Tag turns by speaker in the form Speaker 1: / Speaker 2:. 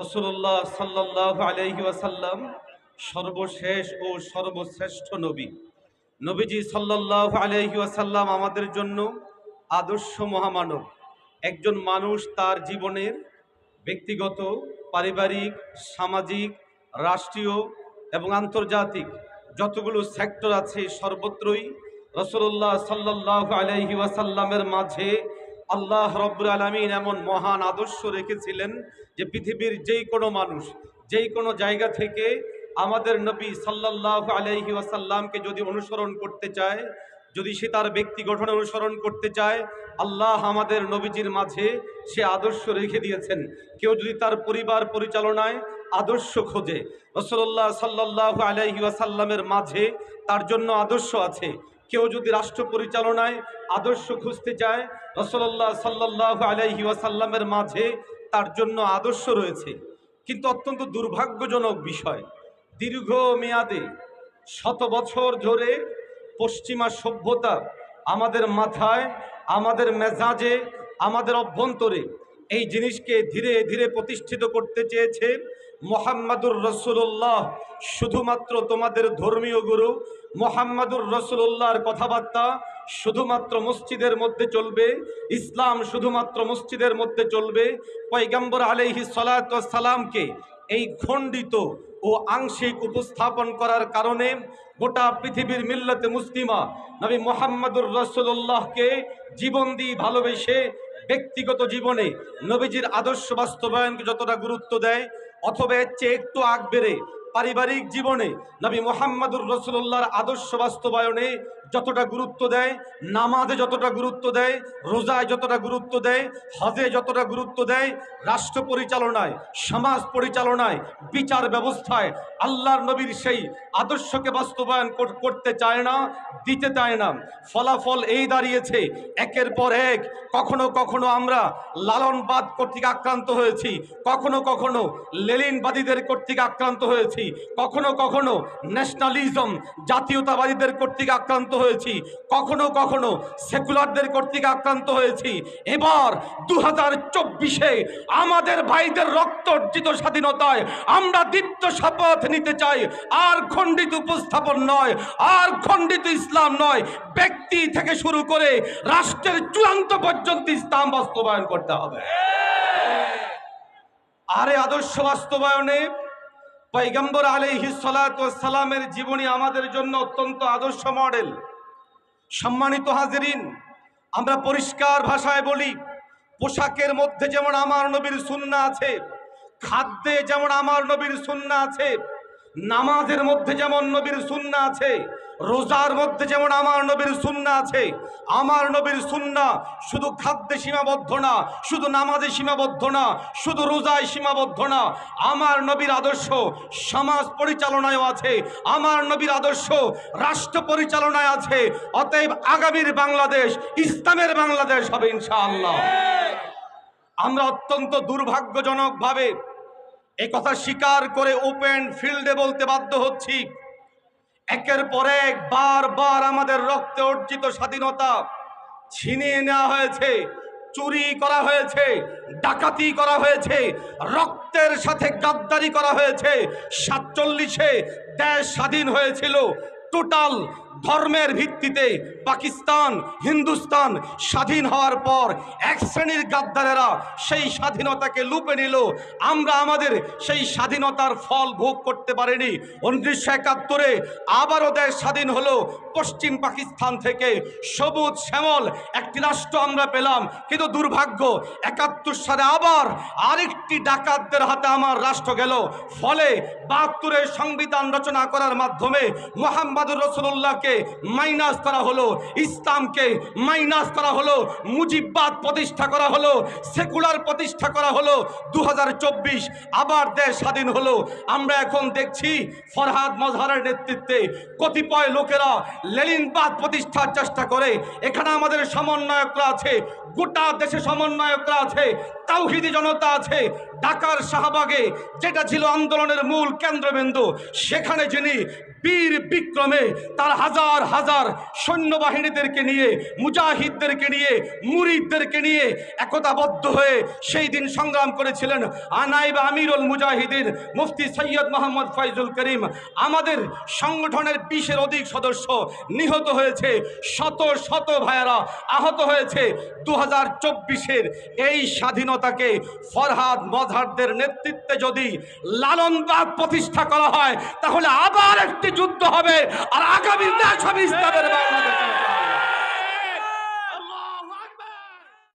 Speaker 1: রাসূলুল্লাহ সাল্লাল্লাহু আলাইহি ওয়াসাল্লাম সর্বশেষ ও সর্বশ্রেষ্ঠ নবী। নবীজি সাল্লাল্লাহু আলাইহি ওয়াসাল্লাম আমাদের জন্য আদর্শ মহামানব। একজন মানুষ তার জীবনের ব্যক্তিগত, পারিবারিক, সামাজিক, রাষ্ট্রীয় এবং আন্তর্জাতিক যতগুলো সেক্টর আছে সর্বত্রই রাসূলুল্লাহ সাল্লাল্লাহু আলাইহি ওয়াসাল্লামের মাঝে আল্লাহ রব্বুল আলামিন এমন মহান আদর্শ রেখেছিলেন যে পৃথিবীর যেই কোনো মানুষ যেই কোনো জায়গা থেকে আমাদের নবী সাল্লাল্লাহু আলাইহি ওয়াসাল্লামকে যদি অনুসরণ করতে চায়, যদি সে তার ব্যক্তি গঠনে অনুসরণ করতে চায়, আল্লাহ আমাদের নবীজির মাঝে সে আদর্শ রেখে দিয়েছেন। কেউ যদি তার পরিবার পরিচালনায় আদর্শ খোঁজে, রাসূলুল্লাহ সাল্লাল্লাহু আলাইহি ওয়াসাল্লামের মাঝে তার জন্য আদর্শ আছে। কেউ যদি রাষ্ট্র পরিচালনায় আদর্শ খুঁজতে চায়, রাসূলুল্লাহ সাল্লাল্লাহু আলাইহি ওয়াসাল্লামের মাঝে তার জন্য আদর্শ রয়েছে। কিন্তু অত্যন্ত দুর্ভাগ্যজনক বিষয়, দীর্ঘ মেয়াদে শত বছর ধরে পশ্চিমা সভ্যতা আমাদের মাথায়, আমাদের মেজাজে, আমাদের অভ্যন্তরে এই জিনিসকে ধীরে ধীরে প্রতিষ্ঠিত করতে চেয়েছে মুহাম্মাদুর রাসূলুল্লাহ শুধুমাত্র তোমাদের ধর্মীয় গুরু, মুহাম্মাদুর রাসূলুল্লাহর কথাবার্তা শুধুমাত্র মসজিদের মধ্যে চলবে, ইসলাম শুধুমাত্র মসজিদের মধ্যে চলবে। পয়গম্বর আলাইহিস সালাতু ওয়াস সালামকে এই খণ্ডিত ও আংশিক উপস্থাপন করার কারণে গোটা পৃথিবীর মিল্লাতে মুসলিমা নবী মুহাম্মাদুর রাসূলুল্লাহকে জীবন দিয়ে ভালোবেসে ব্যক্তিগত জীবনে নবীজির আদর্শ বাস্তবায়নকে যতটা গুরুত্ব দেয়, অথবা এর চেয়ে একটু আগ বেড়ে পারিবারিক জীবনে নবী মুহাম্মাদুর রাসূলুল্লাহর আদর্শ বাস্তবায়নে যতটা গুরুত্ব দেয়, নামাজে যতটা গুরুত্ব দেয়, রোজায় যতটা গুরুত্ব দেয়, হজে যতটা গুরুত্ব দেয়, রাষ্ট্র পরিচালনায়, সমাজ পরিচালনায়, বিচার ব্যবস্থায় আল্লাহর নবীর সেই আদর্শকে বাস্তবায়ন করতে চায় না, দিতে চায় না। ফলাফল এই দাঁড়িয়েছে, একের পর এক কখনো কখনো আমরা লালনবাদ কর্তৃক আক্রান্ত হয়েছি, কখনো কখনো লেনিনবাদীদের কর্তৃক আক্রান্ত হয়েছি, কখনো কখনো ন্যাশনালিজম জাতীয়তাবাদীদের কর্তৃক আক্রান্ত হয়েছি, কখনো কখনো সেকুলারদের কর্তৃক আক্রান্ত হয়েছি। এবার 2024-এ আমাদের ভাইদের রক্ত অর্জিত স্বাধীনতায় আমরা দীপ্ত শপথ নিতে চাই। আর খণ্ডিত উপস্থাপন নয়, আর খণ্ডিত ইসলাম নয়, ব্যক্তি থেকে শুরু করে রাষ্ট্রের চূড়ান্ত পর্যন্ত ইসলাম বাস্তবায়ন করতে হবে। আর এই আদর্শ বাস্তবায়নে পয়গম্বর আলাইহিস সালাতু ওয়াস সালামের জীবনী আমাদের জন্য অত্যন্ত আদর্শ মডেল। সম্মানিত হাজিরিন, আমরা পরিষ্কার ভাষায় বলি, পোশাকের মধ্যে যেমন আমার নবীর সুন্নাহ আছে, খাদ্যে যেমন আমার নবীর সুন্নাহ আছে, নামাজের মধ্যে যেমন নবীর সুন্নাহ আছে, রোজার মধ্যে যেমন আমার নবীর সুন্নাহ আছে। আমার নবীর সুন্নাহ শুধু খাদ্যে সীমাবদ্ধ না, শুধু নামাজে সীমাবদ্ধ না, শুধু রোজায় সীমাবদ্ধ না। আমার নবীর আদর্শ সমাজ পরিচালনায়ও আছে, আমার নবীর আদর্শ রাষ্ট্র পরিচালনায় আছে। অতএব আগামীর বাংলাদেশ ইসলামের বাংলাদেশ হবে ইনশাআল্লাহ। আমরা অত্যন্ত দুর্ভাগ্যজনকভাবে এই কথা স্বীকার করে ওপেন ফিল্ডে বলতে বাধ্য হচ্ছি, একের পর এক বারবার আমাদের রক্তে অর্জিত স্বাধীনতা ছিনিয়ে নেওয়া হয়েছে, চুরি করা হয়েছে, ডাকাতি করা হয়েছে, রক্তের সাথে গাদ্দারি করা হয়েছে। 47-এ দেশ স্বাধীন হয়েছিল টোটাল ধর্মের ভিত্তিতে। পাকিস্তান, হিন্দুস্তান স্বাধীন হওয়ার পর এক শ্রেণীর গাদ্দারেরা সেই স্বাধীনতাকে লুপে নিল। আমরা আমাদের সেই স্বাধীনতার ফল ভোগ করতে পারিনি। 1971-এ আবারও দেশ স্বাধীন হলো পশ্চিম পাকিস্তান থেকে। সবুজ শ্যামল একটি রাষ্ট্র আমরা পেলাম, কিন্তু দুর্ভাগ্য 71 সালে আবার আরেকটি ডাকাতদের হাতে আমার রাষ্ট্র গেল। ফলে 72-এর সংবিধান রচনা করার মাধ্যমে মুহাম্মাদুর রাসূলুল্লাহকে মাইনাস করা হলো, ইসলামকে মাইনাস করা হলো, মুজিববাদ প্রতিষ্ঠা করা হলো, সেকুলার প্রতিষ্ঠা করা হলো। 2024 আবার দেশ স্বাধীন হলো। আমরা এখন দেখছি ফরহাদ মজহারের নেতৃত্বে কতিপয় লোকেরা লেনিনবাদ প্রতিষ্ঠার চেষ্টা করে। এখানে আমাদের সমন্বয়করা আছে, গোটা দেশে সমন্বয়করা আছে, তাওহীদি জনতা আছে। ঢাকার শাহবাগে যেটা ছিল আন্দোলনের মূল কেন্দ্রবিন্দু, সেখানে যিনি বীর বিক্রমে তার হাজার হাজার হাজার সৈন্যবাহিনীদেরকে নিয়ে, মুজাহিদদেরকে নিয়ে, মুরিদদেরকে নিয়ে একতাবদ্ধ হয়ে সেই দিন সংগ্রাম করেছিলেন নায়েব আমিরুল মুজাহিদিন মুফতি সৈয়দ মোহাম্মদ ফয়জুল করিম। আমাদের সংগঠনের 20-এর অধিক সদস্য নিহত হয়েছে, শত শত ভাইয়েরা আহত হয়েছে। 2024-এর এই স্বাধীনতাকে ফরহাদ মজহারদের নেতৃত্বে যদি লালনবাগ প্রতিষ্ঠা করা হয়, তাহলে আবার একটি যুদ্ধ হবে, আর আগামী দেশ হবে ইসলামের বাংলাদেশ।